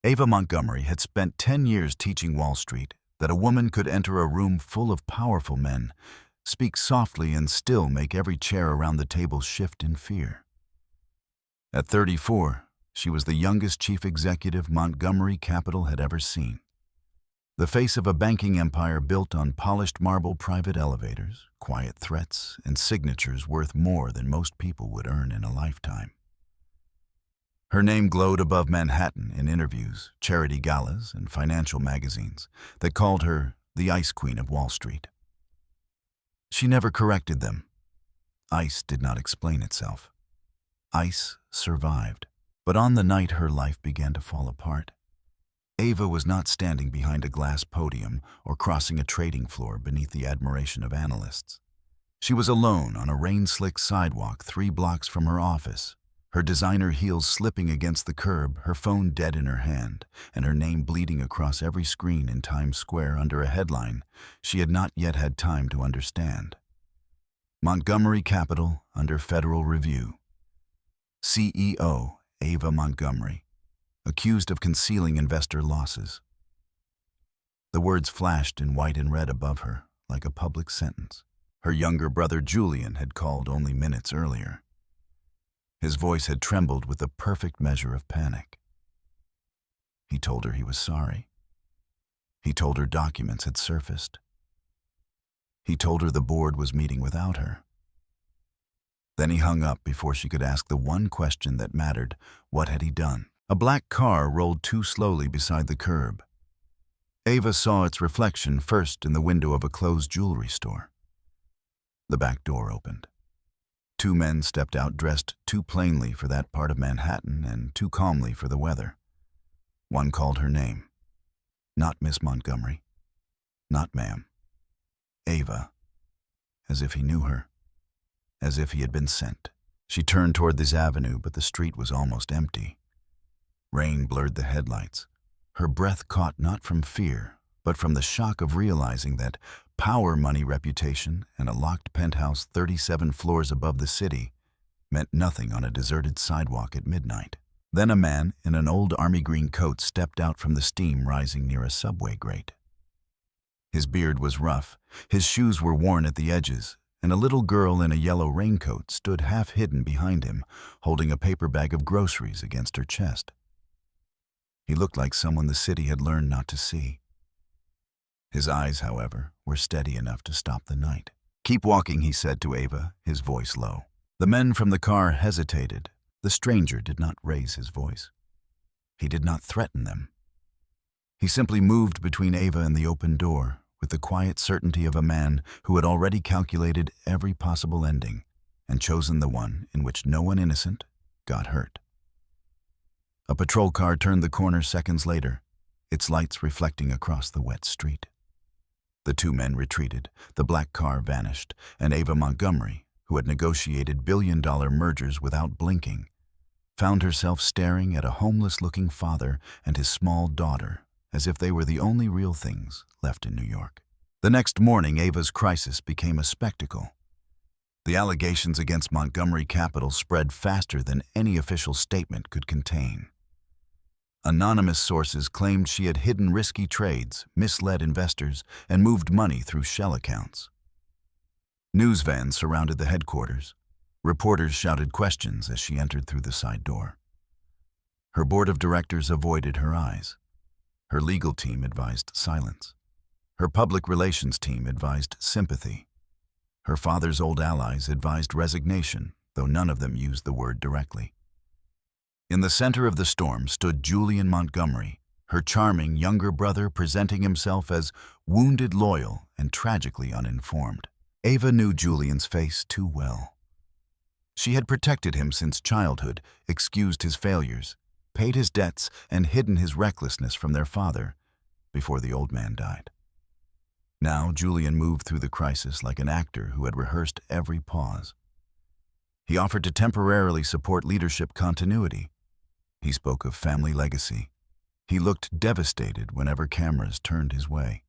Ava Montgomery had spent 10 years teaching Wall Street that a woman could enter a room full of powerful men, speak softly, and still make every chair around the table shift in fear. At 34, she was the youngest chief executive Montgomery Capital had ever seen. The face of a banking empire built on polished marble private elevators, quiet threats, and signatures worth more than most people would earn in a lifetime. Her name glowed above Manhattan in interviews, charity galas, and financial magazines that called her the Ice Queen of Wall Street. She never corrected them. Ice did not explain itself. Ice survived. But on the night her life began to fall apart, Ava was not standing behind a glass podium or crossing a trading floor beneath the admiration of analysts. She was alone on a rain-slick sidewalk 3 blocks from her office, her designer heels slipping against the curb, her phone dead in her hand, and her name bleeding across every screen in Times Square under a headline she had not yet had time to understand. Montgomery Capital under federal review. CEO Ava Montgomery, accused of concealing investor losses. The words flashed in white and red above her, like a public sentence. Her younger brother Julian had called only minutes earlier. His voice had trembled with the perfect measure of panic. He told her he was sorry. He told her documents had surfaced. He told her the board was meeting without her. Then he hung up before she could ask the one question that mattered: what had he done? A black car rolled too slowly beside the curb. Ava saw its reflection first in the window of a closed jewelry store. The back door opened. 2 men stepped out dressed too plainly for that part of Manhattan and too calmly for the weather. One called her name. Not Miss Montgomery. Not ma'am. Ava. As if he knew her. As if he had been sent. She turned toward this avenue, but the street was almost empty. Rain blurred the headlights. Her breath caught not from fear, but from the shock of realizing that power, money, reputation, and a locked penthouse 37 floors above the city meant nothing on a deserted sidewalk at midnight. Then a man in an old army green coat stepped out from the steam rising near a subway grate. His beard was rough, his shoes were worn at the edges, and a little girl in a yellow raincoat stood half hidden behind him, holding a paper bag of groceries against her chest. He looked like someone the city had learned not to see. His eyes, however, were steady enough to stop the night. "Keep walking," he said to Ava, his voice low. The men from the car hesitated. The stranger did not raise his voice. He did not threaten them. He simply moved between Ava and the open door with the quiet certainty of a man who had already calculated every possible ending and chosen the one in which no one innocent got hurt. A patrol car turned the corner seconds later, its lights reflecting across the wet street. The 2 men retreated, the black car vanished, and Ava Montgomery, who had negotiated billion-dollar mergers without blinking, found herself staring at a homeless-looking father and his small daughter as if they were the only real things left in New York. The next morning, Ava's crisis became a spectacle. The allegations against Montgomery Capital spread faster than any official statement could contain. Anonymous sources claimed she had hidden risky trades, misled investors, and moved money through shell accounts. News vans surrounded the headquarters. Reporters shouted questions as she entered through the side door. Her board of directors avoided her eyes. Her legal team advised silence. Her public relations team advised sympathy. Her father's old allies advised resignation, though none of them used the word directly. In the center of the storm stood Julian Montgomery, her charming younger brother presenting himself as wounded loyal and tragically uninformed. Ava knew Julian's face too well. She had protected him since childhood, excused his failures, paid his debts, and hidden his recklessness from their father before the old man died. Now Julian moved through the crisis like an actor who had rehearsed every pause. He offered to temporarily support leadership continuity. He spoke of family legacy. He looked devastated whenever cameras turned his way.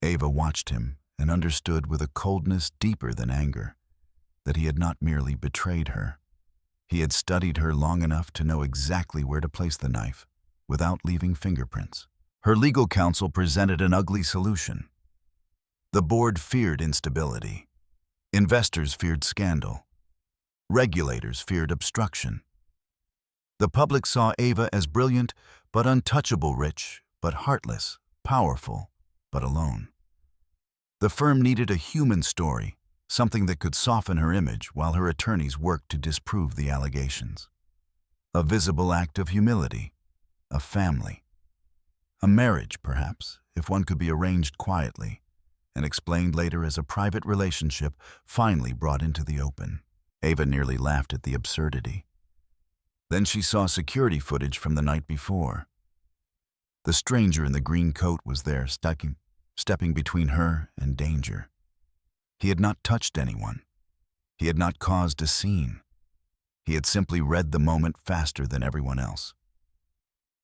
Ava watched him and understood with a coldness deeper than anger that he had not merely betrayed her. He had studied her long enough to know exactly where to place the knife, without leaving fingerprints. Her legal counsel presented an ugly solution. The board feared instability. Investors feared scandal. Regulators feared obstruction. The public saw Ava as brilliant but untouchable, rich but heartless, powerful but alone. The firm needed a human story, something that could soften her image while her attorneys worked to disprove the allegations. A visible act of humility, a family, a marriage, perhaps, if one could be arranged quietly and explained later as a private relationship finally brought into the open. Ava nearly laughed at the absurdity. Then she saw security footage from the night before. The stranger in the green coat was there, stepping between her and danger. He had not touched anyone. He had not caused a scene. He had simply read the moment faster than everyone else.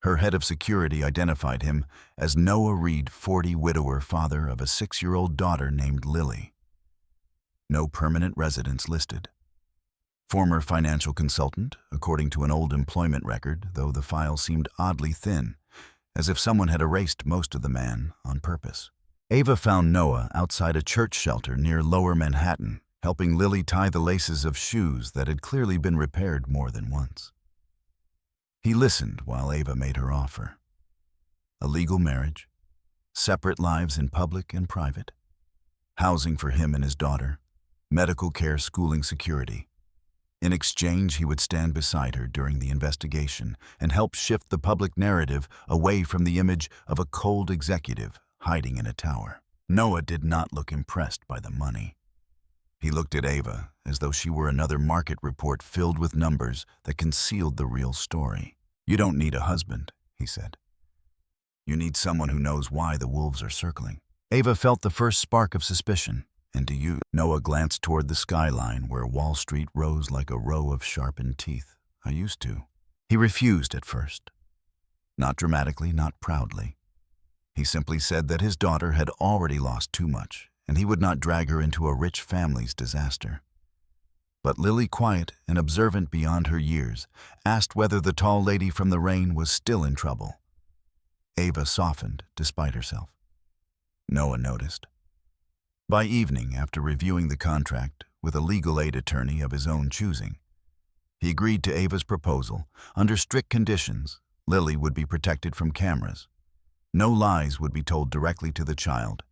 Her head of security identified him as Noah Reed, 40, widower, father of a 6-year-old daughter named Lily. No permanent residence listed. Former financial consultant, according to an old employment record, though the file seemed oddly thin, as if someone had erased most of the man on purpose. Ava found Noah outside a church shelter near Lower Manhattan, helping Lily tie the laces of shoes that had clearly been repaired more than once. He listened while Ava made her offer. A legal marriage, separate lives in public and private, housing for him and his daughter, medical care, schooling, security. In exchange, he would stand beside her during the investigation and help shift the public narrative away from the image of a cold executive hiding in a tower. Noah did not look impressed by the money. He looked at Ava as though she were another market report filled with numbers that concealed the real story. "You don't need a husband," he said. "You need someone who knows why the wolves are circling." Ava felt the first spark of suspicion. "And do you?" Noah glanced toward the skyline where Wall Street rose like a row of sharpened teeth. "I used to." He refused at first. Not dramatically, not proudly. He simply said that his daughter had already lost too much, and he would not drag her into a rich family's disaster. But Lily, quiet and observant beyond her years, asked whether the tall lady from the rain was still in trouble. Ava softened despite herself. Noah noticed. By evening, after reviewing the contract with a legal aid attorney of his own choosing, he agreed to Ava's proposal. Under strict conditions, Lily would be protected from cameras. No lies would be told directly to the child,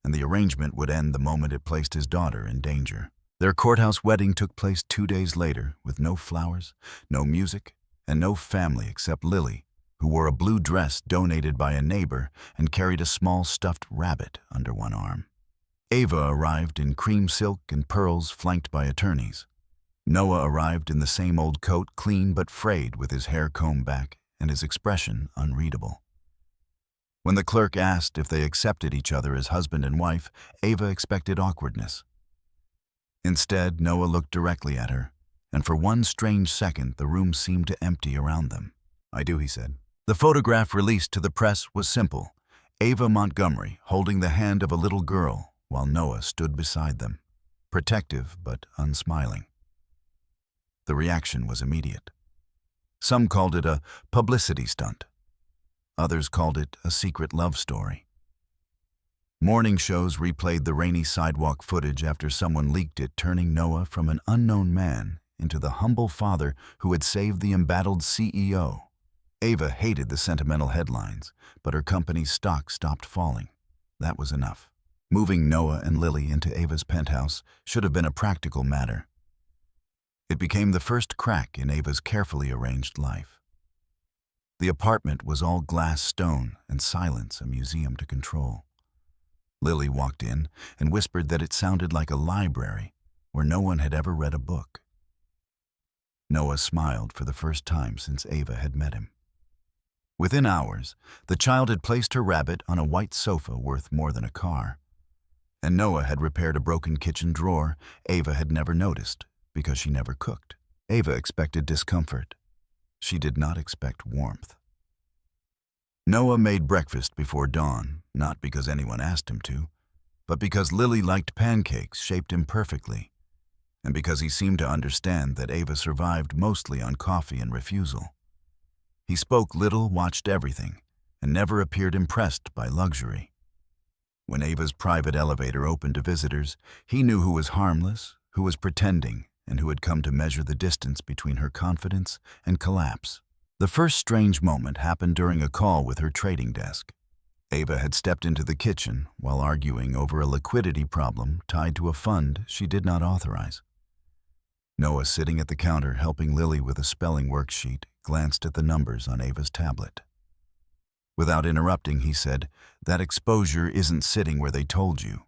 and the arrangement would end the moment it placed his daughter in danger. Their courthouse wedding took place 2 days later, with no flowers, no music, and no family except Lily, who wore a blue dress donated by a neighbor and carried a small stuffed rabbit under one arm. Ava arrived in cream silk and pearls, flanked by attorneys. Noah arrived in the same old coat, clean but frayed, with his hair combed back and his expression unreadable. When the clerk asked if they accepted each other as husband and wife, Ava expected awkwardness. Instead, Noah looked directly at her, and for one strange second the room seemed to empty around them. "I do," he said. The photograph released to the press was simple: Ava Montgomery holding the hand of a little girl while Noah stood beside them, protective but unsmiling. The reaction was immediate. Some called it a publicity stunt. Others called it a secret love story. Morning shows replayed the rainy sidewalk footage after someone leaked it, turning Noah from an unknown man into the humble father who had saved the embattled CEO. Ava hated the sentimental headlines, but her company's stock stopped falling. That was enough. Moving Noah and Lily into Ava's penthouse should have been a practical matter. It became the first crack in Ava's carefully arranged life. The apartment was all glass, stone, and silence a museum to control. Lily walked in and whispered that it sounded like a library where no one had ever read a book. Noah smiled for the first time since Ava had met him. Within hours, the child had placed her rabbit on a white sofa worth more than a car, and Noah had repaired a broken kitchen drawer Ava had never noticed because she never cooked. Ava expected discomfort. She did not expect warmth. Noah made breakfast before dawn, not because anyone asked him to, but because Lily liked pancakes shaped imperfectly, and because he seemed to understand that Ava survived mostly on coffee and refusal. He spoke little, watched everything, and never appeared impressed by luxury. When Ava's private elevator opened to visitors, he knew who was harmless, who was pretending, and who had come to measure the distance between her confidence and collapse. The first strange moment happened during a call with her trading desk. Ava had stepped into the kitchen while arguing over a liquidity problem tied to a fund she did not authorize. Noah, sitting at the counter helping Lily with a spelling worksheet, glanced at the numbers on Ava's tablet. Without interrupting, he said, "That exposure isn't sitting where they told you.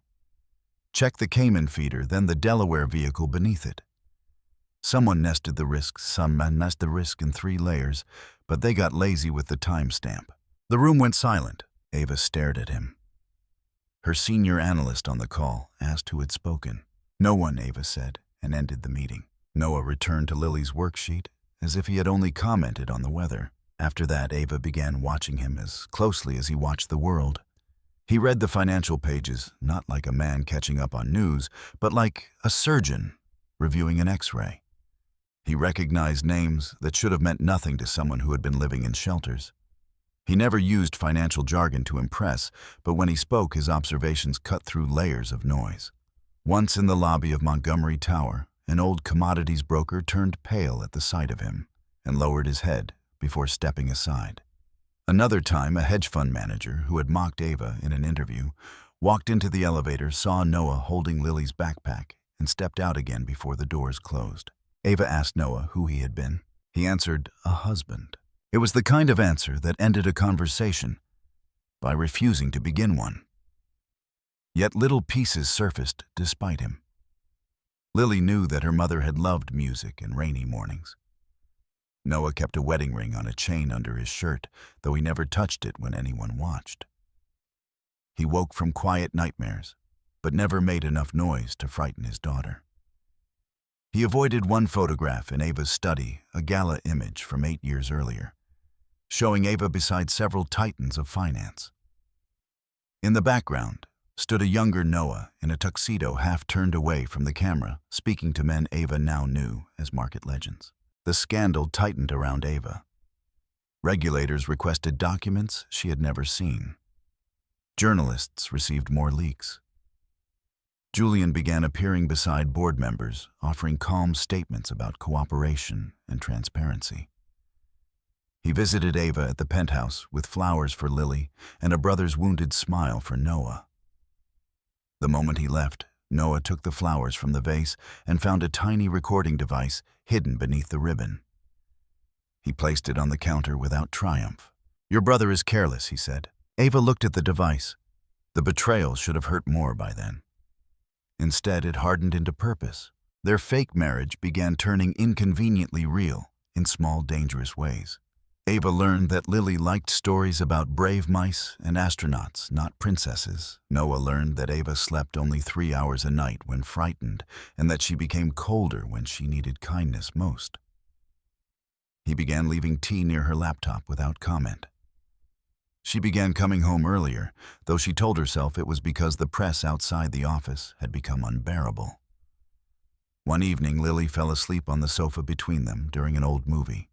Check the Cayman feeder, then the Delaware vehicle beneath it. Some nested the risk in 3 layers, but they got lazy with the timestamp." The room went silent. Ava stared at him. Her senior analyst on the call asked who had spoken. "No one," Ava said, and ended the meeting. Noah returned to Lily's worksheet as if he had only commented on the weather. After that, Ava began watching him as closely as he watched the world. He read the financial pages, not like a man catching up on news, but like a surgeon reviewing an X-ray. He recognized names that should have meant nothing to someone who had been living in shelters. He never used financial jargon to impress, but when he spoke, his observations cut through layers of noise. Once in the lobby of Montgomery Tower, an old commodities broker turned pale at the sight of him and lowered his head before stepping aside. Another time, a hedge fund manager who had mocked Ava in an interview walked into the elevator, saw Noah holding Lily's backpack, and stepped out again before the doors closed. Ava asked Noah who he had been. He answered, "A husband." It was the kind of answer that ended a conversation by refusing to begin one. Yet little pieces surfaced despite him. Lily knew that her mother had loved music and rainy mornings. Noah kept a wedding ring on a chain under his shirt, though he never touched it when anyone watched. He woke from quiet nightmares, but never made enough noise to frighten his daughter. He avoided one photograph in Ava's study, a gala image from 8 years earlier, showing Ava beside several titans of finance. In the background stood a younger Noah in a tuxedo, half turned away from the camera, speaking to men Ava now knew as market legends. The scandal tightened around Ava. Regulators requested documents she had never seen. Journalists received more leaks. Julian began appearing beside board members, offering calm statements about cooperation and transparency. He visited Ava at the penthouse with flowers for Lily and a brother's wounded smile for Noah. The moment he left, Noah took the flowers from the vase and found a tiny recording device hidden beneath the ribbon. He placed it on the counter without triumph. "Your brother is careless," he said. Ava looked at the device. The betrayal should have hurt more by then. Instead, it hardened into purpose. Their fake marriage began turning inconveniently real in small, dangerous ways. Ava learned that Lily liked stories about brave mice and astronauts, not princesses. Noah learned that Ava slept only 3 hours a night when frightened, and that she became colder when she needed kindness most. He began leaving tea near her laptop without comment. She began coming home earlier, though she told herself it was because the press outside the office had become unbearable. One evening, Lily fell asleep on the sofa between them during an old movie.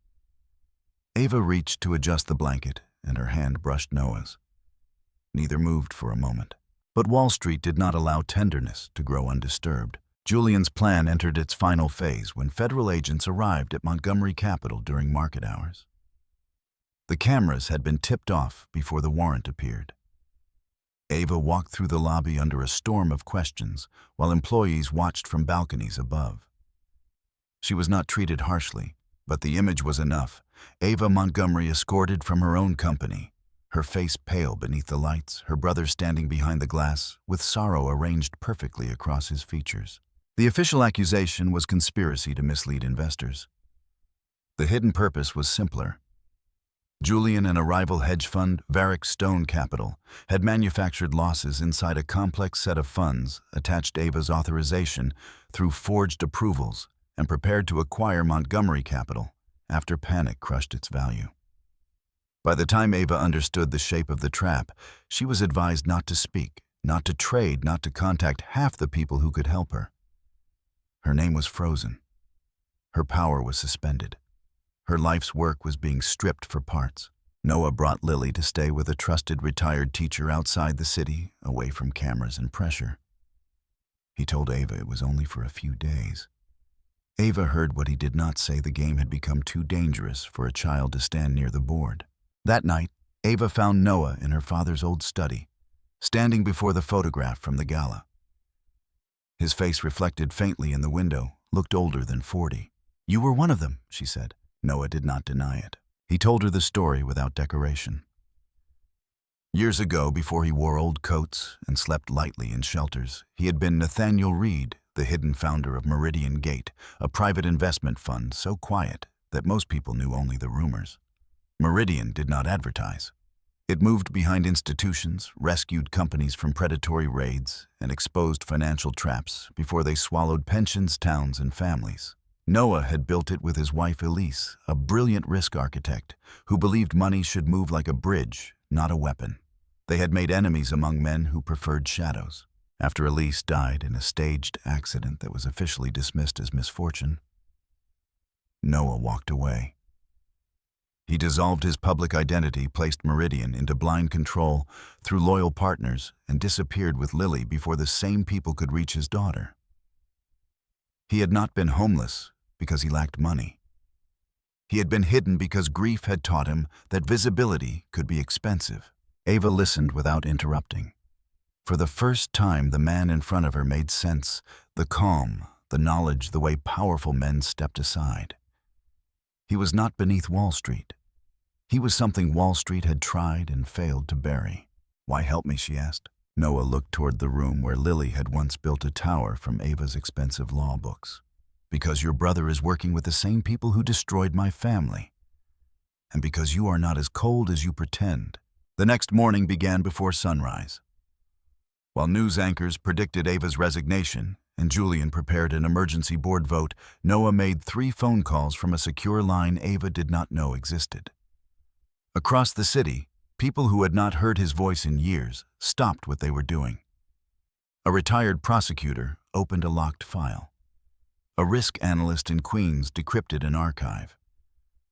Ava reached to adjust the blanket, and her hand brushed Noah's. Neither moved for a moment. But Wall Street did not allow tenderness to grow undisturbed. Julian's plan entered its final phase when federal agents arrived at Montgomery Capital during market hours. The cameras had been tipped off before the warrant appeared. Ava walked through the lobby under a storm of questions, while employees watched from balconies above. She was not treated harshly, but the image was enough. Ava Montgomery escorted from her own company, her face pale beneath the lights, her brother standing behind the glass, with sorrow arranged perfectly across his features. The official accusation was conspiracy to mislead investors. The hidden purpose was simpler. Julian and a rival hedge fund, Varick Stone Capital, had manufactured losses inside a complex set of funds, attached Ava's authorization through forged approvals, and prepared to acquire Montgomery Capital after panic crushed its value. By the time Ava understood the shape of the trap, she was advised not to speak, not to trade, not to contact half the people who could help her. Her name was frozen. Her power was suspended. Her life's work was being stripped for parts. Noah brought Lily to stay with a trusted retired teacher outside the city, away from cameras and pressure. He told Ava it was only for a few days. Ava heard what he did not say. The game had become too dangerous for a child to stand near the board. That night, Ava found Noah in her father's old study, standing before the photograph from the gala. His face, reflected faintly in the window, looked older than 40. "You were one of them," she said. Noah did not deny it. He told her the story without decoration. Years ago, before he wore old coats and slept lightly in shelters, he had been Nathaniel Reed, the hidden founder of Meridian Gate, a private investment fund so quiet that most people knew only the rumors. Meridian did not advertise. It moved behind institutions, rescued companies from predatory raids, and exposed financial traps before they swallowed pensions, towns, and families. Noah had built it with his wife Elise, a brilliant risk architect who believed money should move like a bridge, not a weapon. They had made enemies among men who preferred shadows. After Elise died in a staged accident that was officially dismissed as misfortune, Noah walked away. He dissolved his public identity, placed Meridian into blind control through loyal partners, and disappeared with Lily before the same people could reach his daughter. He had not been homeless because he lacked money. He had been hidden because grief had taught him that visibility could be expensive. Ava listened without interrupting. For the first time, the man in front of her made sense, the calm, the knowledge, the way powerful men stepped aside. He was not beneath Wall Street. He was something Wall Street had tried and failed to bury. "Why help me?" she asked. Noah looked toward the room where Lily had once built a tower from Ava's expensive law books. "Because your brother is working with the same people who destroyed my family. And because you are not as cold as you pretend." The next morning began before sunrise. While news anchors predicted Ava's resignation and Julian prepared an emergency board vote, Noah made 3 phone calls from a secure line Ava did not know existed. Across the city, people who had not heard his voice in years stopped what they were doing. A retired prosecutor opened a locked file. A risk analyst in Queens decrypted an archive.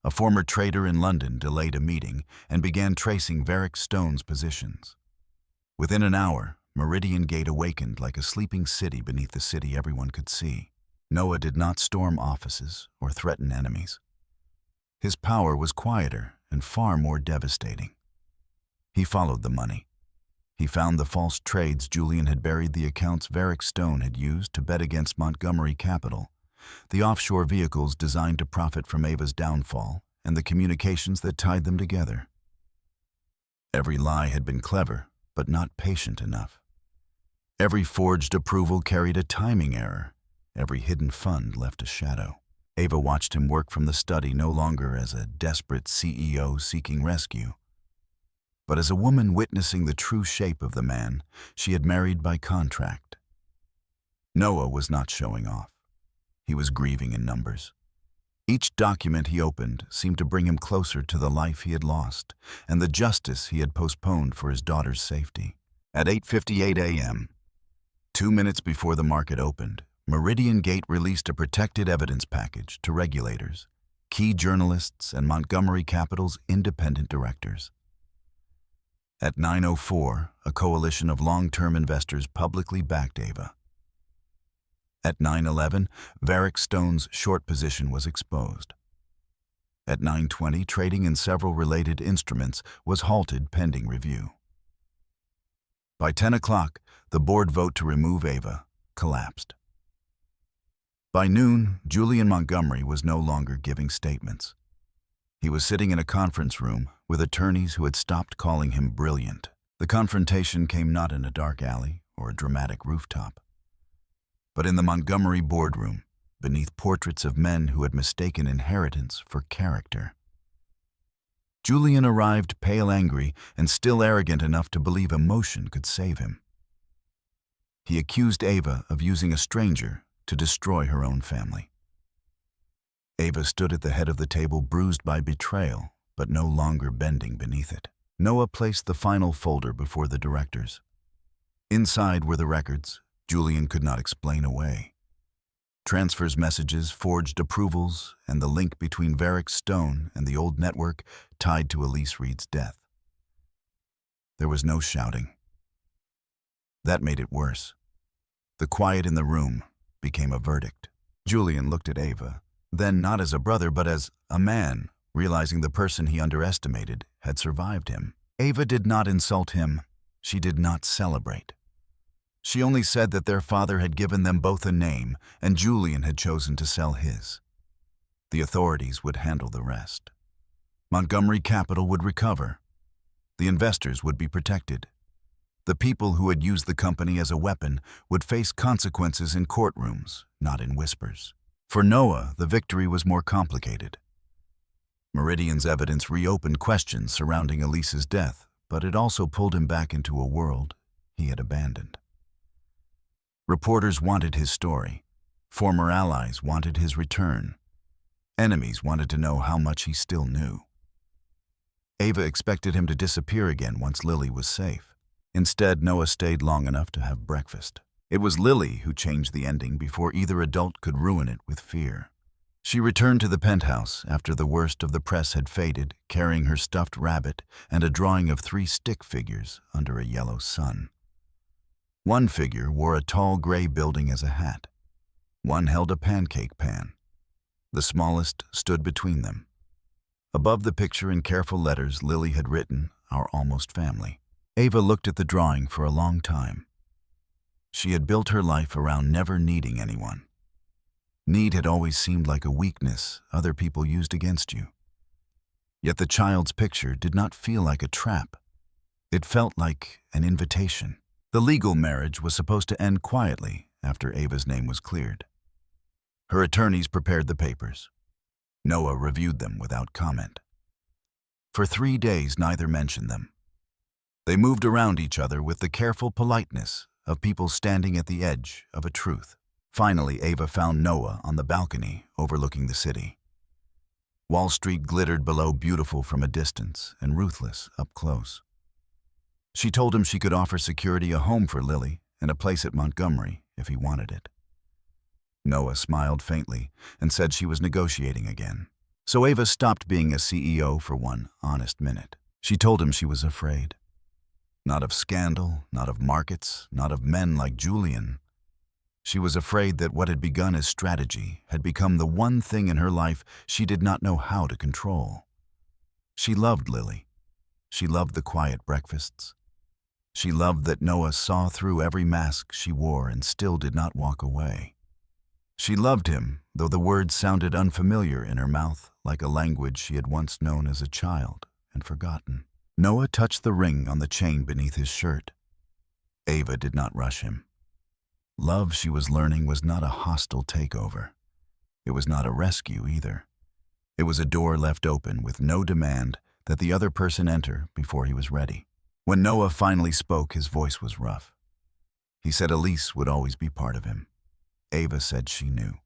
A former trader in London delayed a meeting and began tracing Varick Stone's positions. Within an hour, Meridian Gate awakened like a sleeping city beneath the city everyone could see. Noah did not storm offices or threaten enemies. His power was quieter and far more devastating. He followed the money. He found the false trades Julian had buried, the accounts Varick Stone had used to bet against Montgomery Capital, the offshore vehicles designed to profit from Ava's downfall, and the communications that tied them together. Every lie had been clever, but not patient enough. Every forged approval carried a timing error. Every hidden fund left a shadow. Ava watched him work from the study, no longer as a desperate CEO seeking rescue, but as a woman witnessing the true shape of the man she had married by contract. Noah was not showing off. He was grieving in numbers. Each document he opened seemed to bring him closer to the life he had lost and the justice he had postponed for his daughter's safety. At 8:58 a.m., 2 minutes before the market opened, Meridian Gate released a protected evidence package to regulators, key journalists, and Montgomery Capital's independent directors. At 9:04, a coalition of long-term investors publicly backed Ava. At 9:11, Varick Stone's short position was exposed. At 9:20, trading in several related instruments was halted pending review. By 10 o'clock, the board vote to remove Ava collapsed. By noon, Julian Montgomery was no longer giving statements. He was sitting in a conference room with attorneys who had stopped calling him brilliant. The confrontation came not in a dark alley or a dramatic rooftop, but in the Montgomery boardroom, beneath portraits of men who had mistaken inheritance for character. Julian arrived pale, angry, and still arrogant enough to believe emotion could save him. He accused Ava of using a stranger to destroy her own family. Ava stood at the head of the table, bruised by betrayal, but no longer bending beneath it. Noah placed the final folder before the directors. Inside were the records Julian could not explain away. Transfers messages, forged approvals, and the link between Varick Stone and the old network tied to Elise Reed's death. There was no shouting. That made it worse. The quiet in the room became a verdict. Julian looked at Ava, then not as a brother but as a man, realizing the person he underestimated had survived him. Ava did not insult him. She did not celebrate. She only said that their father had given them both a name, and Julian had chosen to sell his. The authorities would handle the rest. Montgomery Capital would recover. The investors would be protected. The people who had used the company as a weapon would face consequences in courtrooms, not in whispers. For Noah, the victory was more complicated. Meridian's evidence reopened questions surrounding Elise's death, but it also pulled him back into a world he had abandoned. Reporters wanted his story. Former allies wanted his return. Enemies wanted to know how much he still knew. Ava expected him to disappear again once Lily was safe. Instead, Noah stayed long enough to have breakfast. It was Lily who changed the ending before either adult could ruin it with fear. She returned to the penthouse after the worst of the press had faded, carrying her stuffed rabbit and a drawing of 3 stick figures under a yellow sun. One figure wore a tall gray building as a hat. One held a pancake pan. The smallest stood between them. Above the picture in careful letters, Lily had written, "Our almost family." Ava looked at the drawing for a long time. She had built her life around never needing anyone. Need had always seemed like a weakness other people used against you. Yet the child's picture did not feel like a trap. It felt like an invitation. The legal marriage was supposed to end quietly after Ava's name was cleared. Her attorneys prepared the papers. Noah reviewed them without comment. For 3 days, neither mentioned them. They moved around each other with the careful politeness of people standing at the edge of a truth. Finally, Ava found Noah on the balcony overlooking the city. Wall Street glittered below, beautiful from a distance and ruthless up close. She told him she could offer security, a home for Lily, and a place at Montgomery if he wanted it. Noah smiled faintly and said she was negotiating again. So Ava stopped being a CEO for one honest minute. She told him she was afraid. Not of scandal, not of markets, not of men like Julian. She was afraid that what had begun as strategy had become the one thing in her life she did not know how to control. She loved Lily. She loved the quiet breakfasts. She loved that Noah saw through every mask she wore and still did not walk away. She loved him, though the words sounded unfamiliar in her mouth, like a language she had once known as a child and forgotten. Noah touched the ring on the chain beneath his shirt. Ava did not rush him. Love, she was learning, was not a hostile takeover. It was not a rescue either. It was a door left open with no demand that the other person enter before he was ready. When Noah finally spoke, his voice was rough. He said Elise would always be part of him. Ava said she knew.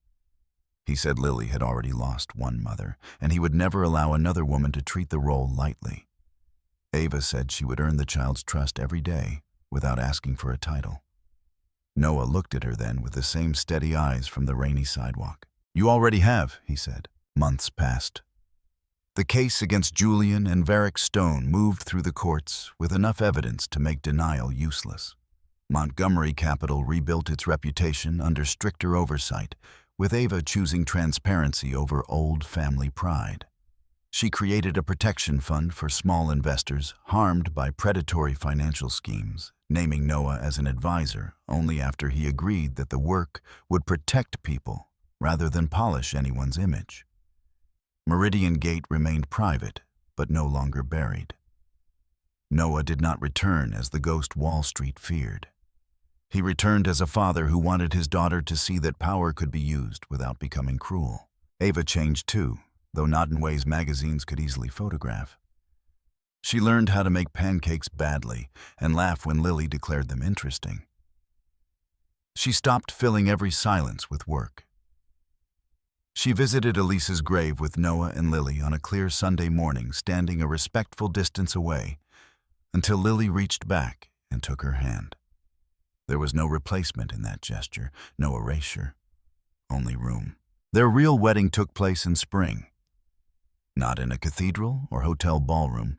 He said Lily had already lost one mother, and he would never allow another woman to treat the role lightly. Ava said she would earn the child's trust every day without asking for a title. Noah looked at her then with the same steady eyes from the rainy sidewalk. "You already have," he said. Months passed. The case against Julian and Varick Stone moved through the courts with enough evidence to make denial useless. Montgomery Capital rebuilt its reputation under stricter oversight, with Ava choosing transparency over old family pride. She created a protection fund for small investors harmed by predatory financial schemes, naming Noah as an advisor only after he agreed that the work would protect people rather than polish anyone's image. Meridian Gate remained private, but no longer buried. Noah did not return as the ghost Wall Street feared. He returned as a father who wanted his daughter to see that power could be used without becoming cruel. Ava changed too, though not in ways magazines could easily photograph. She learned how to make pancakes badly and laugh when Lily declared them interesting. She stopped filling every silence with work. She visited Elise's grave with Noah and Lily on a clear Sunday morning, standing a respectful distance away, until Lily reached back and took her hand. There was no replacement in that gesture, no erasure, only room. Their real wedding took place in spring, not in a cathedral or hotel ballroom,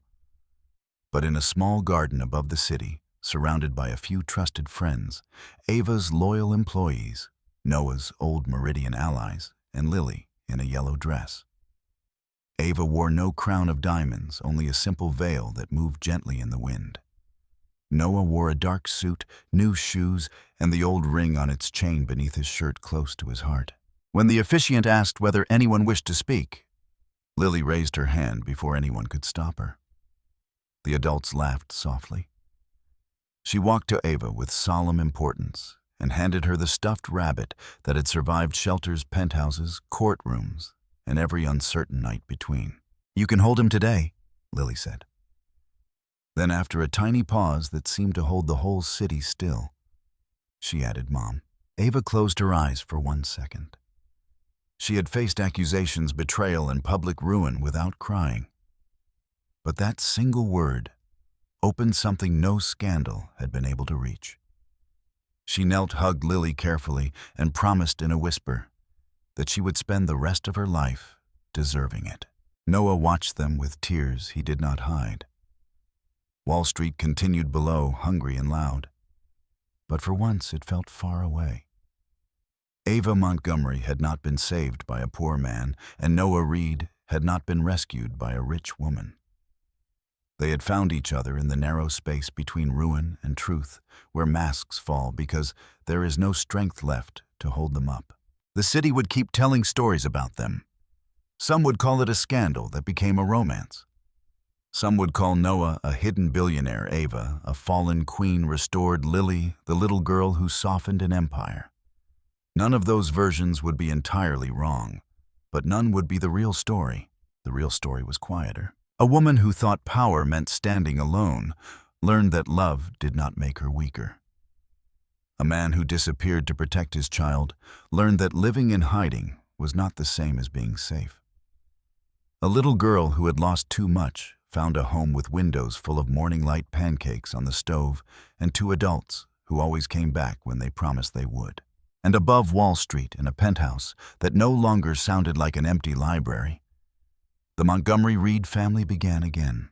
but in a small garden above the city, surrounded by a few trusted friends, Ava's loyal employees, Noah's old Meridian allies, and Lily in a yellow dress. Ava wore no crown of diamonds, only a simple veil that moved gently in the wind. Noah wore a dark suit, new shoes, and the old ring on its chain beneath his shirt close to his heart. When the officiant asked whether anyone wished to speak, Lily raised her hand before anyone could stop her. The adults laughed softly. She walked to Ava with solemn importance and handed her the stuffed rabbit that had survived shelters, penthouses, courtrooms, and every uncertain night between. "You can hold him today," Lily said. Then, after a tiny pause that seemed to hold the whole city still, she added, "Mom." Ava closed her eyes for 1 second. She had faced accusations, betrayal, and public ruin without crying. But that single word opened something no scandal had been able to reach. She knelt, hugged Lily carefully, and promised in a whisper that she would spend the rest of her life deserving it. Noah watched them with tears he did not hide. Wall Street continued below, hungry and loud. But for once it felt far away. Ava Montgomery had not been saved by a poor man, and Noah Reed had not been rescued by a rich woman. They had found each other in the narrow space between ruin and truth, where masks fall because there is no strength left to hold them up. The city would keep telling stories about them. Some would call it a scandal that became a romance. Some would call Noah a hidden billionaire, Ava a fallen queen restored, Lily the little girl who softened an empire. None of those versions would be entirely wrong, but none would be the real story. The real story was quieter. A woman who thought power meant standing alone learned that love did not make her weaker. A man who disappeared to protect his child learned that living in hiding was not the same as being safe. A little girl who had lost too much found a home with windows full of morning light pancakes on the stove, and 2 adults who always came back when they promised they would. And above Wall Street, in a penthouse that no longer sounded like an empty library, the Montgomery Reed family began again.